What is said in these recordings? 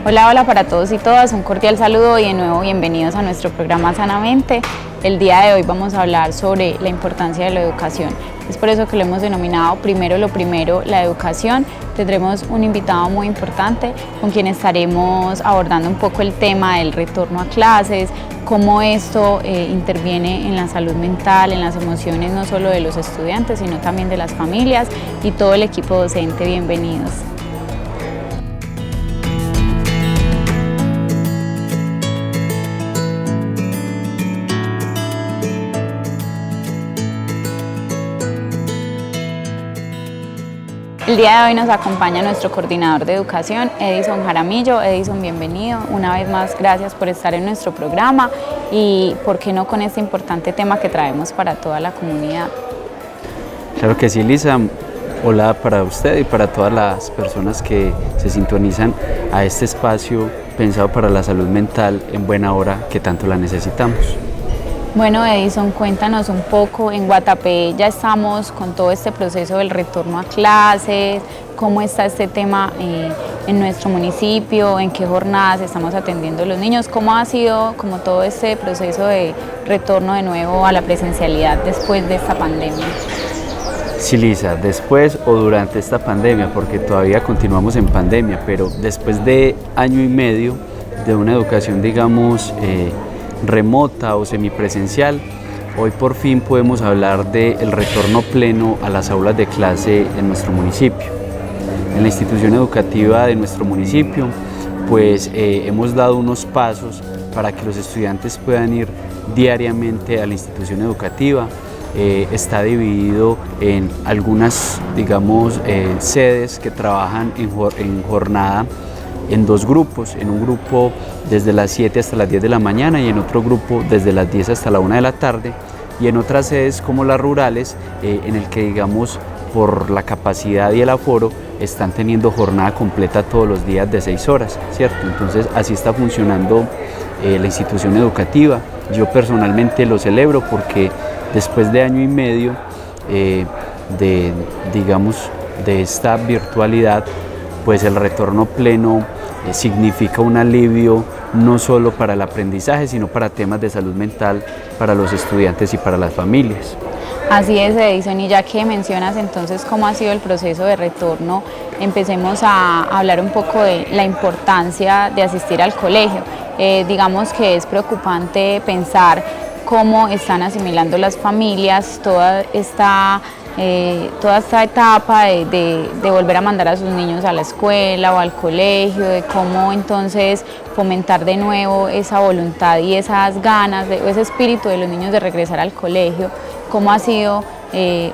Hola, hola para todos y todas, un cordial saludo y de nuevo bienvenidos a nuestro programa Sanamente. El día de hoy vamos a hablar sobre la importancia de la educación. Es por eso que lo hemos denominado Primero lo Primero, la educación. Tendremos un invitado muy importante con quien estaremos abordando un poco el tema del retorno a clases, cómo esto interviene en la salud mental, en las emociones no solo de los estudiantes, sino también de las familias y todo el equipo docente. Bienvenidos. El día de hoy nos acompaña nuestro coordinador de educación, Edison Jaramillo. Edison, bienvenido. Una vez más, gracias por estar en nuestro programa y, ¿por qué no, con este importante tema que traemos para toda la comunidad? Claro que sí, Lisa. Hola para usted y para todas las personas que se sintonizan a este espacio pensado para la salud mental en buena hora que tanto la necesitamos. Bueno, Edison, cuéntanos un poco. En Guatapé ya estamos con todo este proceso del retorno a clases. ¿Cómo está este tema en nuestro municipio? ¿En qué jornadas estamos atendiendo a los niños? ¿Cómo ha sido como todo este proceso de retorno de nuevo a la presencialidad después de esta pandemia? Sí, Lisa, después o durante esta pandemia, porque todavía continuamos en pandemia, pero después de año y medio de una educación, digamos, remota o semipresencial, hoy por fin podemos hablar del retorno pleno a las aulas de clase en nuestro municipio. En la institución educativa de nuestro municipio, pues hemos dado unos pasos para que los estudiantes puedan ir diariamente a la institución educativa. Está dividido en algunas, digamos, sedes que trabajan en jornada en dos grupos, en un grupo desde las 7 hasta las 10 de la mañana y en otro grupo desde las 10 hasta la 1 de la tarde, y en otras sedes como las rurales, en el que, digamos, por la capacidad y el aforo están teniendo jornada completa todos los días de 6 horas, ¿cierto? Entonces así está funcionando la institución educativa. Yo personalmente lo celebro porque después de año y medio de esta virtualidad, pues el retorno pleno significa un alivio no solo para el aprendizaje, sino para temas de salud mental, para los estudiantes y para las familias. Así es, Edison, y ya que mencionas entonces cómo ha sido el proceso de retorno, empecemos a hablar un poco de la importancia de asistir al colegio. Digamos que es preocupante pensar cómo están asimilando las familias toda esta etapa de volver a mandar a sus niños a la escuela o al colegio, de cómo entonces fomentar de nuevo esa voluntad y esas ganas, ese espíritu de los niños de regresar al colegio. ¿Cómo ha sido,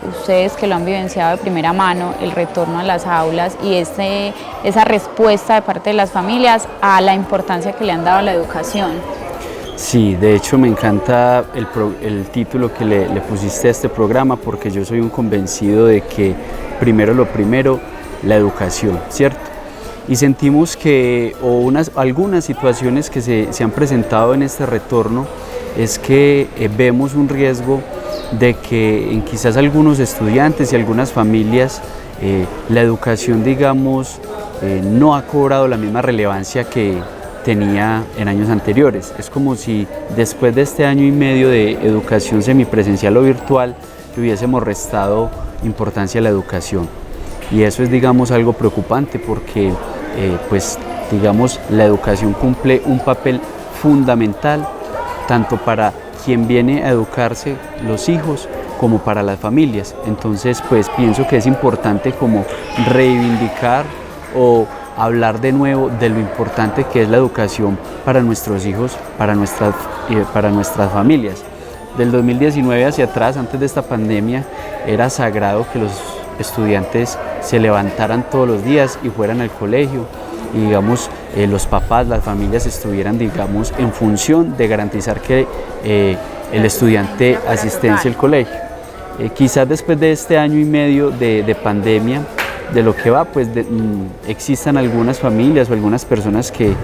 ustedes que lo han vivenciado de primera mano, el retorno a las aulas y esa respuesta de parte de las familias a la importancia que le han dado a la educación? Sí, de hecho me encanta el título que le pusiste a este programa, porque yo soy un convencido de que primero lo primero, la educación, ¿cierto? Y sentimos que algunas situaciones que se han presentado en este retorno es que vemos un riesgo de que en quizás algunos estudiantes y algunas familias la educación, digamos, no ha cobrado la misma relevancia que tenía en años anteriores. Es como si después de este año y medio de educación semipresencial o virtual le hubiésemos restado importancia a la educación, y eso es, digamos, algo preocupante porque pues, digamos, la educación cumple un papel fundamental tanto para quien viene a educarse, los hijos, como para las familias. Entonces, pues pienso que es importante como reivindicar o hablar de nuevo de lo importante que es la educación para nuestros hijos, para nuestras familias. Del 2019 hacia atrás, antes de esta pandemia, era sagrado que los estudiantes se levantaran todos los días y fueran al colegio, y, digamos, los papás, las familias estuvieran, digamos, en función de garantizar que el estudiante asistencia al colegio. Quizás después de este año y medio de pandemia, de lo que va, pues existan algunas familias o algunas personas que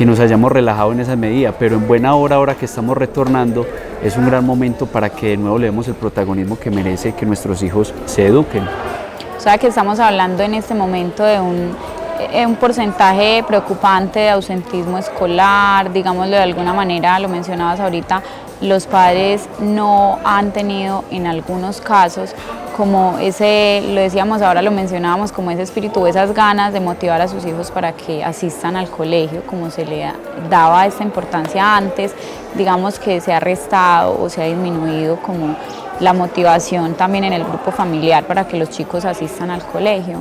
nos hayamos relajado en esa medida, pero en buena hora, ahora que estamos retornando, es un gran momento para que de nuevo le demos el protagonismo que merece que nuestros hijos se eduquen. O sea que estamos hablando en este momento de un un porcentaje preocupante de ausentismo escolar, digámoslo de alguna manera, lo mencionabas ahorita, los padres no han tenido en algunos casos como ese, lo decíamos ahora, lo mencionábamos, como ese espíritu, esas ganas de motivar a sus hijos para que asistan al colegio, como se le daba esta importancia antes, digamos que se ha restado o se ha disminuido como la motivación también en el grupo familiar para que los chicos asistan al colegio.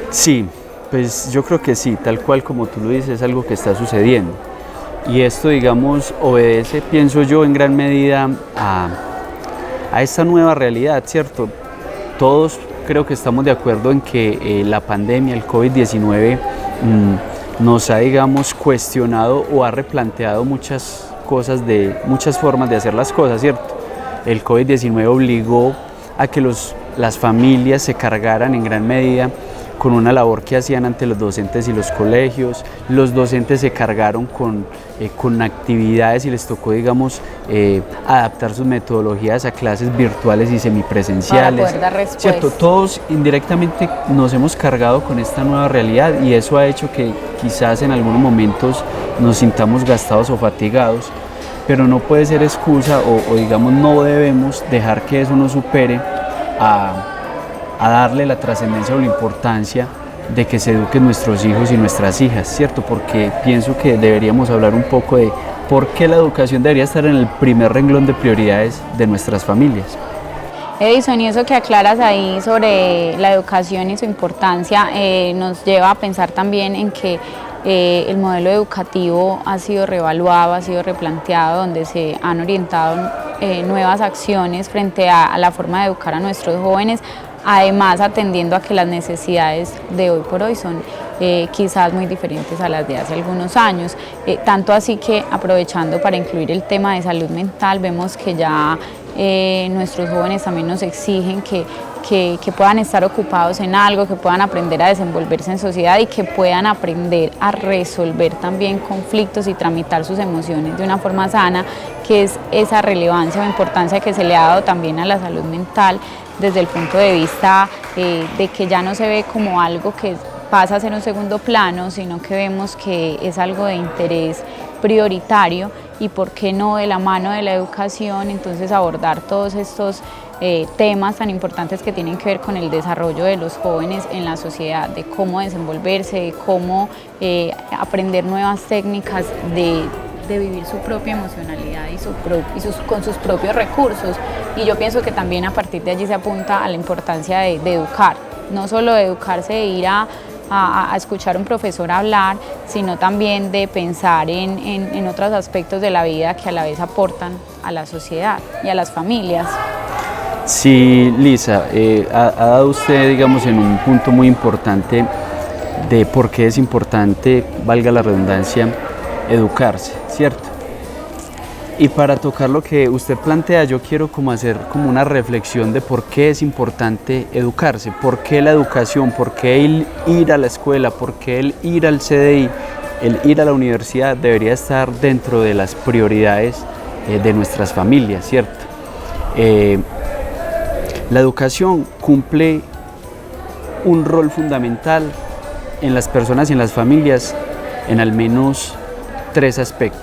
Sí, pues yo creo que sí, tal cual como tú lo dices, es algo que está sucediendo. Y esto, digamos, obedece, pienso yo, en gran medida a esta nueva realidad, ¿cierto? Todos creo que estamos de acuerdo en que la pandemia, el COVID-19, nos ha, digamos, cuestionado o ha replanteado muchas cosas, muchas formas de hacer las cosas, ¿cierto? El COVID-19 obligó a que las familias se cargaran en gran medida con una labor que hacían ante los docentes y los colegios. Los docentes se cargaron con actividades y les tocó, digamos, adaptar sus metodologías a clases virtuales y semipresenciales. Para poder dar respuesta. ¿Cierto? Todos indirectamente nos hemos cargado con esta nueva realidad y eso ha hecho que quizás en algunos momentos nos sintamos gastados o fatigados, pero no puede ser excusa o digamos no debemos dejar que eso nos supere a darle la trascendencia o la importancia de que se eduquen nuestros hijos y nuestras hijas, ¿cierto? Porque pienso que deberíamos hablar un poco de por qué la educación debería estar en el primer renglón de prioridades de nuestras familias. Edison, y eso que aclaras ahí sobre la educación y su importancia nos lleva a pensar también en que el modelo educativo ha sido reevaluado, ha sido replanteado, donde se han orientado nuevas acciones frente a la forma de educar a nuestros jóvenes, además atendiendo a que las necesidades de hoy por hoy son quizás muy diferentes a las de hace algunos años, tanto así que aprovechando para incluir el tema de salud mental, vemos que ya nuestros jóvenes también nos exigen que puedan estar ocupados en algo, que puedan aprender a desenvolverse en sociedad y que puedan aprender a resolver también conflictos y tramitar sus emociones de una forma sana, que es esa relevancia o importancia que se le ha dado también a la salud mental desde el punto de vista de que ya no se ve como algo que pasa a ser un segundo plano, sino que vemos que es algo de interés prioritario y por qué no de la mano de la educación, entonces abordar todos estos temas tan importantes que tienen que ver con el desarrollo de los jóvenes en la sociedad, de cómo desenvolverse, de cómo aprender nuevas técnicas de vivir su propia emocionalidad con sus propios recursos. Y yo pienso que también a partir de allí se apunta a la importancia de educar, no solo de educarse, de ir a escuchar a un profesor hablar, sino también de pensar en otros aspectos de la vida que a la vez aportan a la sociedad y a las familias. Sí, Lisa, ha dado usted, digamos, en un punto muy importante de por qué es importante, valga la redundancia, educarse, ¿cierto? Y para tocar lo que usted plantea, yo quiero como hacer como una reflexión de por qué es importante educarse, por qué la educación, por qué el ir a la escuela, por qué el ir al CDI, el ir a la universidad debería estar dentro de las prioridades de nuestras familias, ¿cierto? La educación cumple un rol fundamental en las personas y en las familias en al menos 3 aspectos.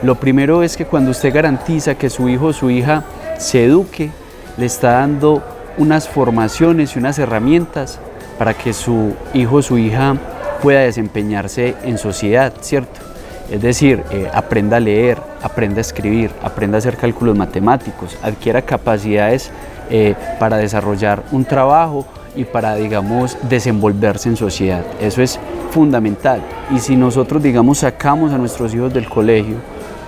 Lo primero es que cuando usted garantiza que su hijo o su hija se eduque, le está dando unas formaciones y unas herramientas para que su hijo o su hija pueda desempeñarse en sociedad, ¿cierto? Es decir, aprenda a leer, aprenda a escribir, aprenda a hacer cálculos matemáticos, adquiera capacidades para desarrollar un trabajo y para, digamos, desenvolverse en sociedad. Eso es fundamental. Y si nosotros, digamos, sacamos a nuestros hijos del colegio,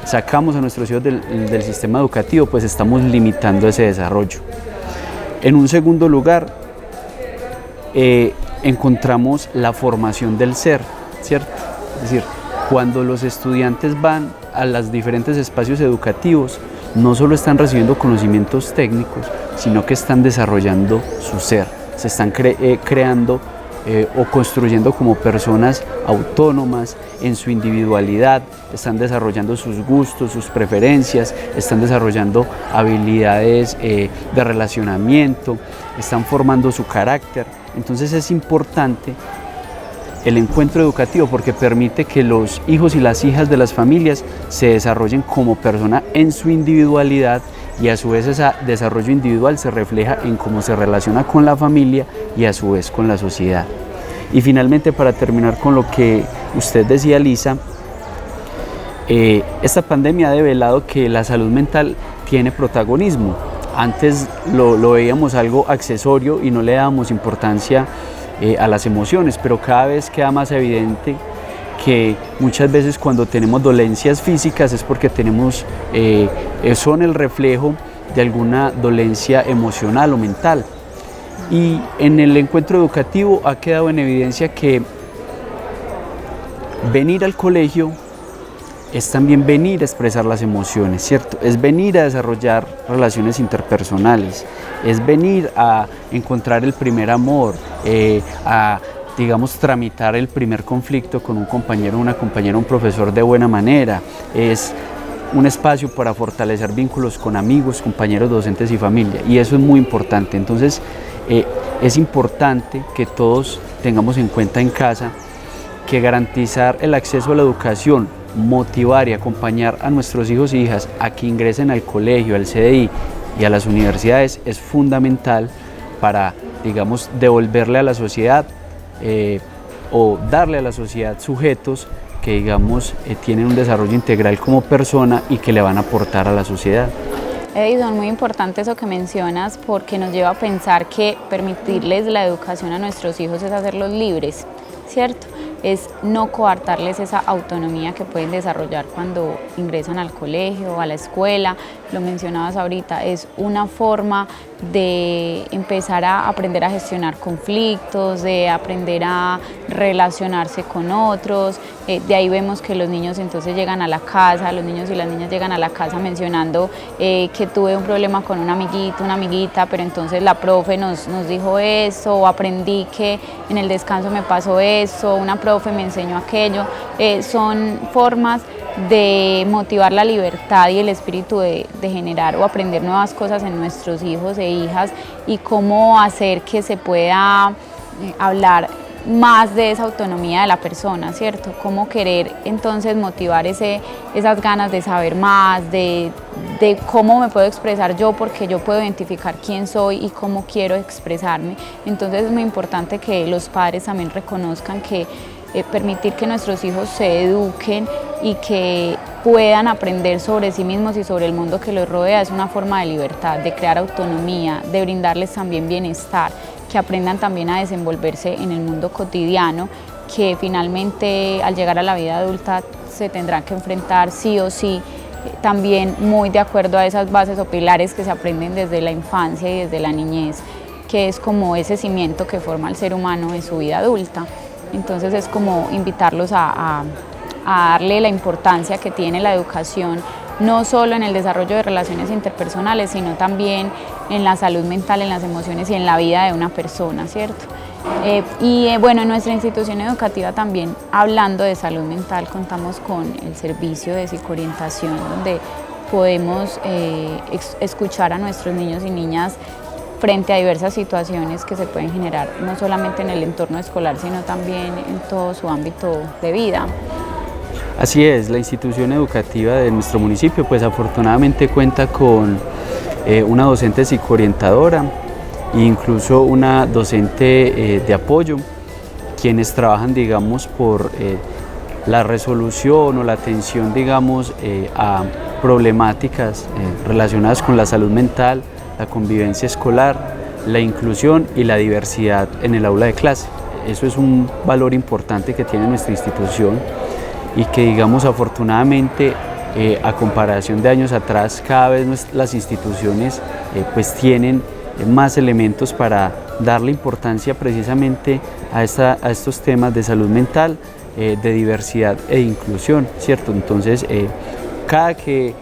sacamos a nuestros hijos del sistema educativo, pues estamos limitando ese desarrollo. En un segundo lugar, encontramos la formación del ser, ¿cierto? Es decir, cuando los estudiantes van a los diferentes espacios educativos, no solo están recibiendo conocimientos técnicos, sino que están desarrollando su ser, se están creando o construyendo como personas autónomas en su individualidad, están desarrollando sus gustos, sus preferencias, están desarrollando habilidades de relacionamiento, están formando su carácter. Entonces es importante el encuentro educativo porque permite que los hijos y las hijas de las familias se desarrollen como persona en su individualidad y a su vez ese desarrollo individual se refleja en cómo se relaciona con la familia y a su vez con la sociedad. Y finalmente, para terminar con lo que usted decía, Lisa, esta pandemia ha develado que la salud mental tiene protagonismo. Antes lo veíamos algo accesorio y no le dábamos importancia a las emociones, pero cada vez queda más evidente que muchas veces cuando tenemos dolencias físicas es porque son el reflejo de alguna dolencia emocional o mental. Y en el encuentro educativo ha quedado en evidencia que venir al colegio es también venir a expresar las emociones, ¿cierto? Es venir a desarrollar relaciones interpersonales, es venir a encontrar el primer amor, a, digamos, tramitar el primer conflicto con un compañero, una compañera, un profesor de buena manera, es un espacio para fortalecer vínculos con amigos, compañeros, docentes y familia, y eso es muy importante. Entonces, es importante que todos tengamos en cuenta en casa que garantizar el acceso a la educación, motivar y acompañar a nuestros hijos e hijas a que ingresen al colegio, al CDI y a las universidades es fundamental para, digamos, devolverle a la sociedad o darle a la sociedad sujetos que, digamos, tienen un desarrollo integral como persona y que le van a aportar a la sociedad. Edison, muy importante eso que mencionas porque nos lleva a pensar que permitirles la educación a nuestros hijos es hacerlos libres, ¿cierto? Es no coartarles esa autonomía que pueden desarrollar cuando ingresan al colegio o a la escuela. Lo mencionabas ahorita, es una forma de empezar a aprender a gestionar conflictos, de aprender a relacionarse con otros. De ahí vemos que los niños entonces llegan a la casa, los niños y las niñas llegan a la casa mencionando que tuve un problema con un amiguito, una amiguita, pero entonces la profe nos dijo eso, o aprendí que en el descanso me pasó eso, una profe me enseñó aquello. Son formas de motivar la libertad y el espíritu de generar o aprender nuevas cosas en nuestros hijos e hijas y cómo hacer que se pueda hablar más de esa autonomía de la persona, ¿cierto? Cómo querer entonces motivar esas ganas de saber más, de cómo me puedo expresar yo, porque yo puedo identificar quién soy y cómo quiero expresarme. Entonces es muy importante que los padres también reconozcan que permitir que nuestros hijos se eduquen y que puedan aprender sobre sí mismos y sobre el mundo que los rodea es una forma de libertad, de crear autonomía, de brindarles también bienestar, que aprendan también a desenvolverse en el mundo cotidiano, que finalmente al llegar a la vida adulta se tendrán que enfrentar sí o sí, también muy de acuerdo a esas bases o pilares que se aprenden desde la infancia y desde la niñez, que es como ese cimiento que forma al ser humano en su vida adulta. Entonces es como invitarlos a darle la importancia que tiene la educación, no solo en el desarrollo de relaciones interpersonales, sino también en la salud mental, en las emociones y en la vida de una persona, ¿cierto? Bueno, en nuestra institución educativa también, hablando de salud mental, contamos con el servicio de psicoorientación, donde podemos escuchar a nuestros niños y niñas frente a diversas situaciones que se pueden generar, no solamente en el entorno escolar, sino también en todo su ámbito de vida. Así es, la institución educativa de nuestro municipio pues afortunadamente cuenta con una docente psicoorientadora e incluso una docente de apoyo, quienes trabajan, digamos, por la resolución o la atención, digamos, a problemáticas relacionadas con la salud mental, la convivencia escolar, la inclusión y la diversidad en el aula de clase. Eso es un valor importante que tiene nuestra institución y que, digamos, afortunadamente, a comparación de años atrás, cada vez las instituciones pues tienen más elementos para darle importancia precisamente a estos temas de salud mental, de diversidad e inclusión, ¿cierto? Entonces, cada que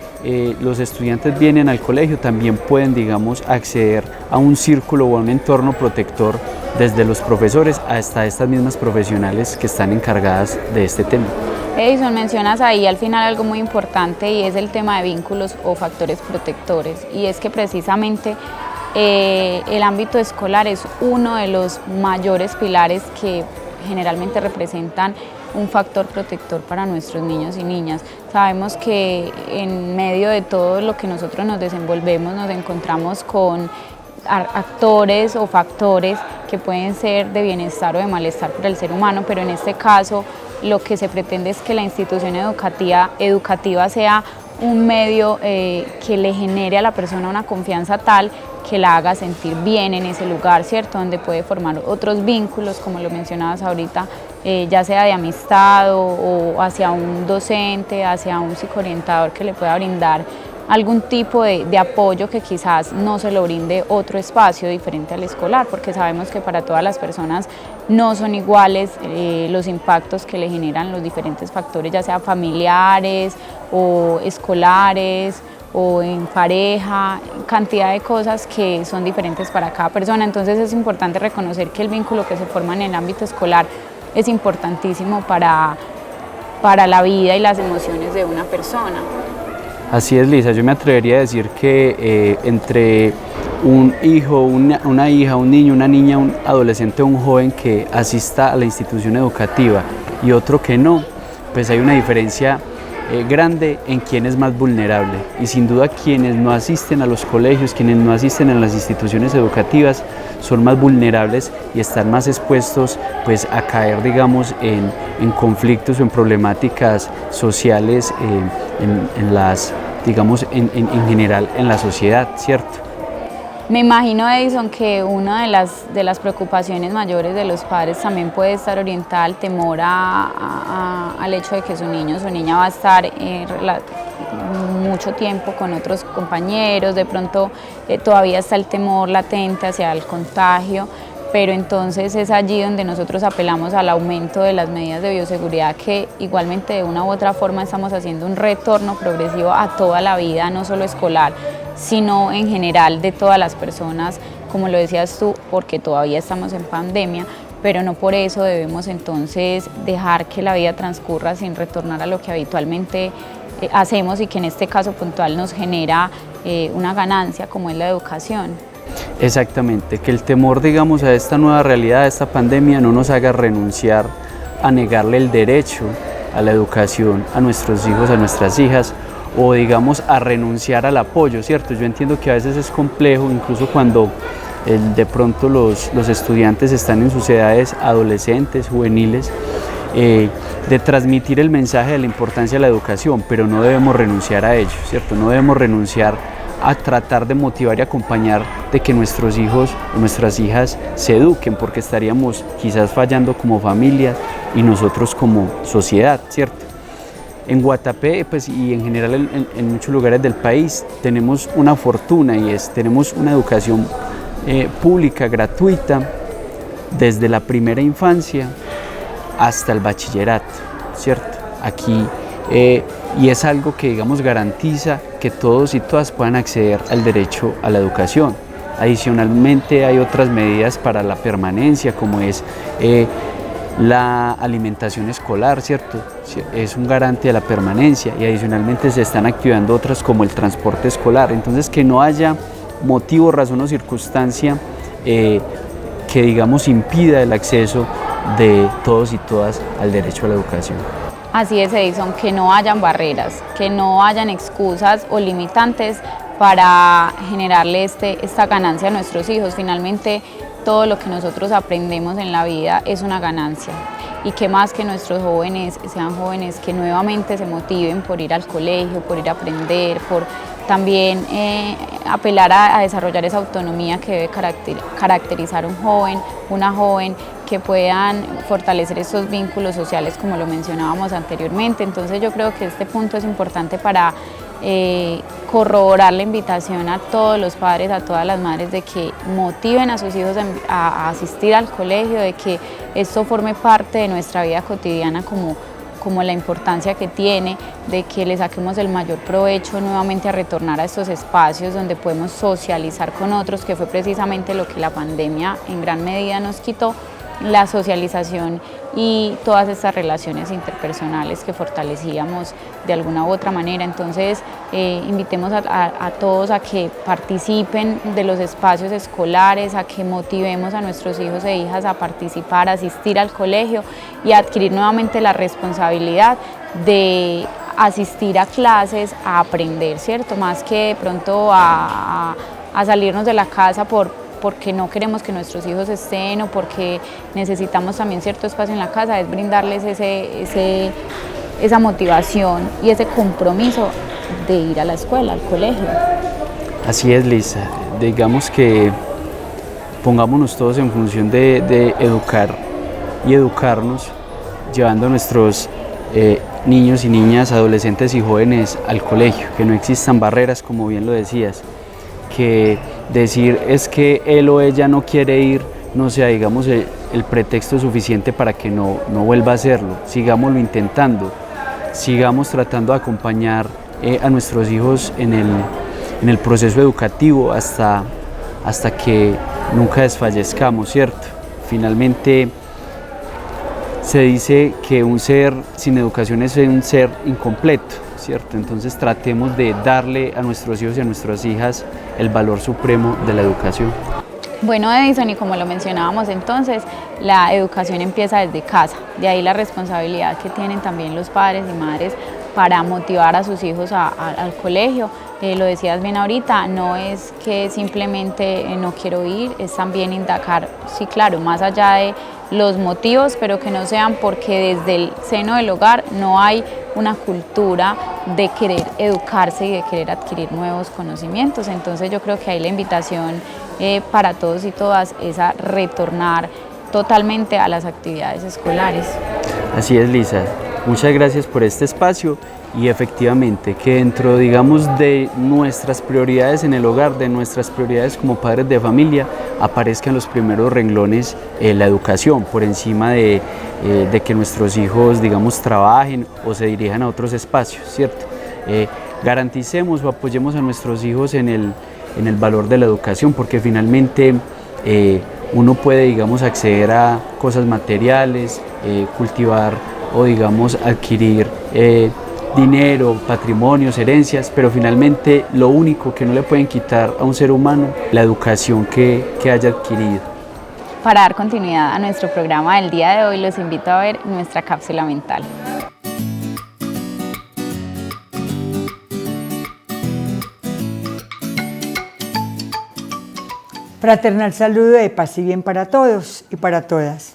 los estudiantes vienen al colegio también pueden, digamos, acceder a un círculo o a un entorno protector desde los profesores hasta estas mismas profesionales que están encargadas de este tema. Edison, mencionas ahí al final algo muy importante y es el tema de vínculos o factores protectores, y es que precisamente el ámbito escolar es uno de los mayores pilares que generalmente representan un factor protector para nuestros niños y niñas. Sabemos que en medio de todo lo que nosotros nos desenvolvemos nos encontramos con actores o factores que pueden ser de bienestar o de malestar para el ser humano, pero en este caso lo que se pretende es que la institución educativa sea un medio que le genere a la persona una confianza tal que la haga sentir bien en ese lugar, ¿cierto? Donde puede formar otros vínculos, como lo mencionabas ahorita, ya sea de amistad o hacia un docente, hacia un psicoorientador que le pueda brindar algún tipo de apoyo que quizás no se lo brinde otro espacio diferente al escolar, porque sabemos que para todas las personas no son iguales los impactos que le generan los diferentes factores, ya sea familiares o escolares o en pareja, cantidad de cosas que son diferentes para cada persona. Entonces es importante reconocer que el vínculo que se forma en el ámbito escolar es importantísimo para la vida y las emociones de una persona. Así es, Lisa, yo me atrevería a decir que entre un hijo, una hija, un niño, una niña, un adolescente o un joven que asista a la institución educativa y otro que no, pues hay una diferencia grande en quién es más vulnerable, y sin duda quienes no asisten a los colegios, quienes no asisten a las instituciones educativas son más vulnerables y están más expuestos pues a caer, digamos, en conflictos o en problemáticas sociales digamos, en general en la sociedad, ¿cierto? Me imagino, Edison, que una de las preocupaciones mayores de los padres también puede estar orientada al temor al hecho de que su niño o su niña va a estar mucho tiempo con otros compañeros, de pronto todavía está el temor latente hacia el contagio, pero entonces es allí donde nosotros apelamos al aumento de las medidas de bioseguridad, que igualmente de una u otra forma estamos haciendo un retorno progresivo a toda la vida, no solo escolar, sino en general de todas las personas, como lo decías tú, porque todavía estamos en pandemia, pero no por eso debemos entonces dejar que la vida transcurra sin retornar a lo que habitualmente hacemos y que en este caso puntual nos genera una ganancia, como es la educación. Exactamente, que el temor, digamos, a esta nueva realidad, a esta pandemia, no nos haga renunciar a negarle el derecho a la educación a nuestros hijos, a nuestras hijas, o digamos a renunciar al apoyo, ¿cierto? Yo entiendo que a veces es complejo, incluso cuando de pronto los estudiantes están en sus edades adolescentes, juveniles, de transmitir el mensaje de la importancia de la educación, pero no debemos renunciar a ello, ¿cierto? No debemos renunciar a tratar de motivar y acompañar de que nuestros hijos o nuestras hijas se eduquen, porque estaríamos quizás fallando como familia y nosotros como sociedad, ¿cierto? En Guatapé pues, y en general en muchos lugares del país tenemos una fortuna, y tenemos una educación pública gratuita desde la primera infancia hasta el bachillerato, ¿cierto? Aquí y es algo que, digamos, garantiza que todos y todas puedan acceder al derecho a la educación. Adicionalmente hay otras medidas para la permanencia, como es la alimentación escolar, ¿cierto? Es un garante de la permanencia, y adicionalmente se están activando otras como el transporte escolar. Entonces, que no haya motivo, razón o circunstancia que, digamos, impida el acceso de todos y todas al derecho a la educación. Así es, Edison, que no hayan barreras, que no hayan excusas o limitantes para generarle esta ganancia a nuestros hijos. Finalmente, todo lo que nosotros aprendemos en la vida es una ganancia, y qué más que nuestros jóvenes sean jóvenes que nuevamente se motiven por ir al colegio, por ir a aprender, por también apelar a desarrollar esa autonomía que debe caracterizar un joven, una joven, que puedan fortalecer estos vínculos sociales como lo mencionábamos anteriormente. Entonces yo creo que este punto es importante para corroborar la invitación a todos los padres, a todas las madres, de que motiven a sus hijos a asistir al colegio, de que esto forme parte de nuestra vida cotidiana como la importancia que tiene, de que le saquemos el mayor provecho nuevamente a retornar a estos espacios donde podemos socializar con otros, que fue precisamente lo que la pandemia en gran medida nos quitó, la socialización y todas estas relaciones interpersonales que fortalecíamos de alguna u otra manera. Entonces invitemos a todos a que participen de los espacios escolares, a que motivemos a nuestros hijos e hijas a participar, a asistir al colegio y a adquirir nuevamente la responsabilidad de asistir a clases, a aprender, ¿cierto? Más que de pronto a salirnos de la casa porque no queremos que nuestros hijos estén o porque necesitamos también cierto espacio en la casa, es brindarles esa motivación y ese compromiso de ir a la escuela, al colegio. Así es, Lisa. Digamos que pongámonos todos en función de educar y educarnos, llevando a nuestros niños y niñas, adolescentes y jóvenes al colegio, que no existan barreras, como bien lo decías, que decir es que él o ella no quiere ir, no sea, digamos, el pretexto suficiente para que no vuelva a hacerlo. Sigámoslo intentando, sigamos tratando de acompañar a nuestros hijos en el proceso educativo hasta que nunca desfallezcamos, ¿cierto? Finalmente se dice que un ser sin educación es un ser incompleto, ¿cierto? Entonces tratemos de darle a nuestros hijos y a nuestras hijas el valor supremo de la educación. Bueno, Edison, y como lo mencionábamos entonces, la educación empieza desde casa, de ahí la responsabilidad que tienen también los padres y madres para motivar a sus hijos al colegio. Lo decías bien ahorita, no es que simplemente no quiero ir, es también indagar, sí claro, más allá de los motivos, pero que no sean porque desde el seno del hogar no hay una cultura de querer educarse y de querer adquirir nuevos conocimientos. Entonces yo creo que ahí la invitación para todos y todas es a retornar totalmente a las actividades escolares. Así es, Lisa. Muchas gracias por este espacio y efectivamente que dentro, digamos, de nuestras prioridades en el hogar, de nuestras prioridades como padres de familia, aparezcan los primeros renglones la educación por encima de que nuestros hijos, digamos, trabajen o se dirijan a otros espacios, ¿cierto? Garanticemos o apoyemos a nuestros hijos en el valor de la educación, porque finalmente uno puede, digamos, acceder a cosas materiales, cultivar o, digamos, adquirir dinero, patrimonios, herencias, pero finalmente lo único que no le pueden quitar a un ser humano, la educación que haya adquirido. Para dar continuidad a nuestro programa del día de hoy, los invito a ver nuestra cápsula mental. Fraternal saludo de paz y bien para todos y para todas.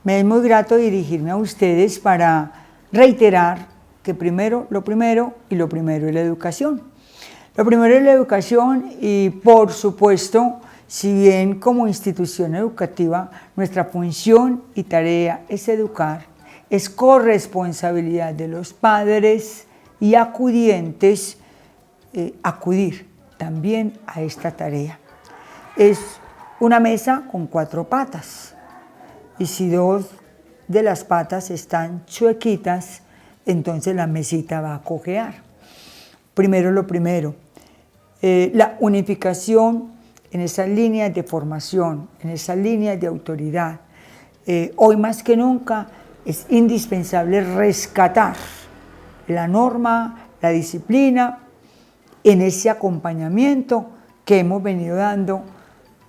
Me es muy grato dirigirme a ustedes para reiterar que lo primero es la educación. Lo primero es la educación y, por supuesto, si bien como institución educativa nuestra función y tarea es educar, es corresponsabilidad de los padres y acudientes acudir también a esta tarea. Es una mesa con 4 patas y si 2 de las patas están chuequitas, entonces la mesita va a cojear. Primero lo primero, la unificación en esas líneas de formación, en esas líneas de autoridad. Hoy más que nunca es indispensable rescatar la norma, la disciplina, en ese acompañamiento que hemos venido dando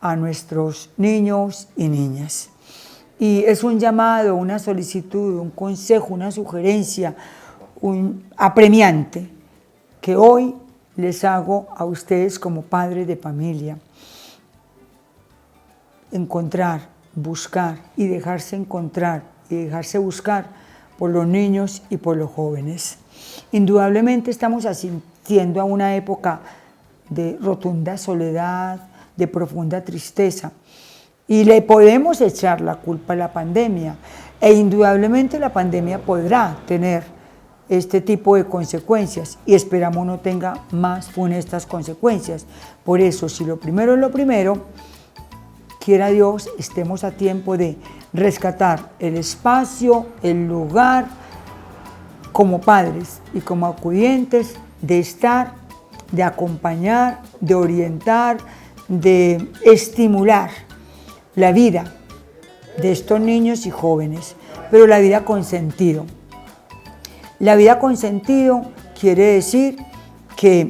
a nuestros niños y niñas. Y es un llamado, una solicitud, un consejo, una sugerencia, un apremiante que hoy les hago a ustedes como padres de familia. Encontrar, buscar y dejarse encontrar y dejarse buscar por los niños y por los jóvenes. Indudablemente estamos asistiendo a una época de rotunda soledad, de profunda tristeza. Y le podemos echar la culpa a la pandemia, e indudablemente la pandemia podrá tener este tipo de consecuencias y esperamos no tenga más funestas consecuencias. Por eso, si lo primero es lo primero, quiera Dios, estemos a tiempo de rescatar el espacio, el lugar, como padres y como acudientes, de estar, de acompañar, de orientar, de estimular la vida de estos niños y jóvenes, pero la vida con sentido. La vida con sentido quiere decir que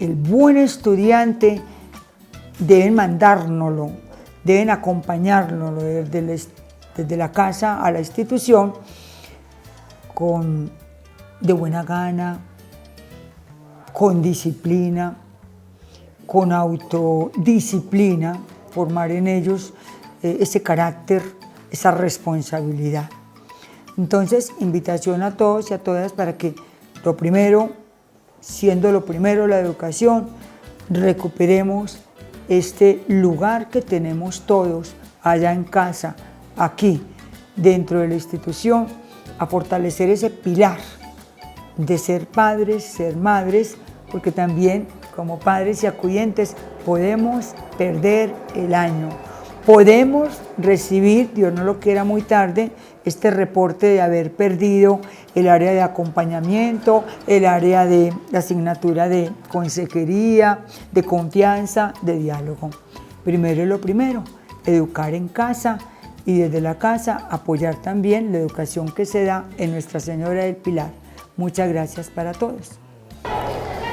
el buen estudiante deben mandárnoslo, deben acompañárnoslo desde la casa a la institución de buena gana, con disciplina, con autodisciplina, formar en ellos ese carácter, esa responsabilidad. Entonces, invitación a todos y a todas para que lo primero, siendo lo primero la educación, recuperemos este lugar que tenemos todos allá en casa, aquí, dentro de la institución, a fortalecer ese pilar de ser padres, ser madres, porque también como padres y acudientes podemos perder el año. Podemos recibir, Dios no lo quiera muy tarde, este reporte de haber perdido el área de acompañamiento, el área de la asignatura de consejería, de confianza, de diálogo. Primero es lo primero, educar en casa y desde la casa apoyar también la educación que se da en Nuestra Señora del Pilar. Muchas gracias para todos.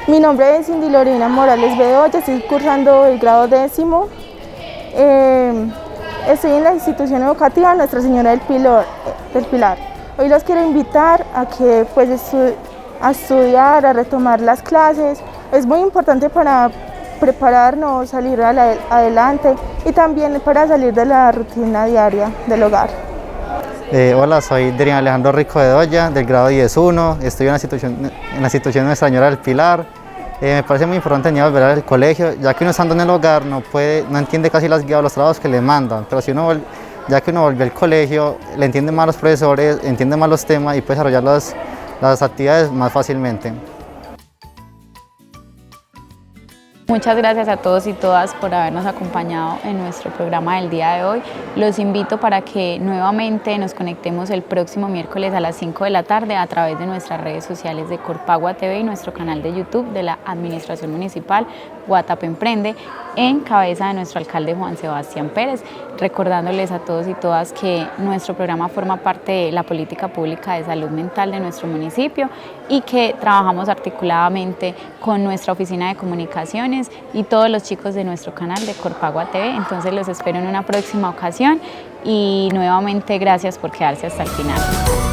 Mi nombre es Cindy Lorena Morales Bedoya, estoy cursando el grado 10º. Estoy en la institución educativa Nuestra Señora del Pilar. Hoy los quiero invitar a que a estudiar, a retomar las clases. Es muy importante para prepararnos, salir adelante y también para salir de la rutina diaria del hogar. Hola, soy Derian Alejandro Rico Bedoya, del grado 10-1, estoy en la institución Nuestra Señora del Pilar. Me parece muy importante venir a volver al colegio, ya que uno estando en el hogar no entiende casi las guías o los trabajos que le mandan, pero ya que uno volvió al colegio, le entiende más a los profesores, entiende más los temas y puede desarrollar las actividades más fácilmente. Muchas gracias a todos y todas por habernos acompañado en nuestro programa del día de hoy. Los invito para que nuevamente nos conectemos el próximo miércoles a las 5 de la tarde a través de nuestras redes sociales de Corpagua TV y nuestro canal de YouTube de la Administración Municipal Guatapé Emprende, en cabeza de nuestro alcalde Juan Sebastián Pérez, recordándoles a todos y todas que nuestro programa forma parte de la política pública de salud mental de nuestro municipio y que trabajamos articuladamente con nuestra oficina de comunicaciones y todos los chicos de nuestro canal de Corpagua TV. Entonces los espero en una próxima ocasión y nuevamente gracias por quedarse hasta el final.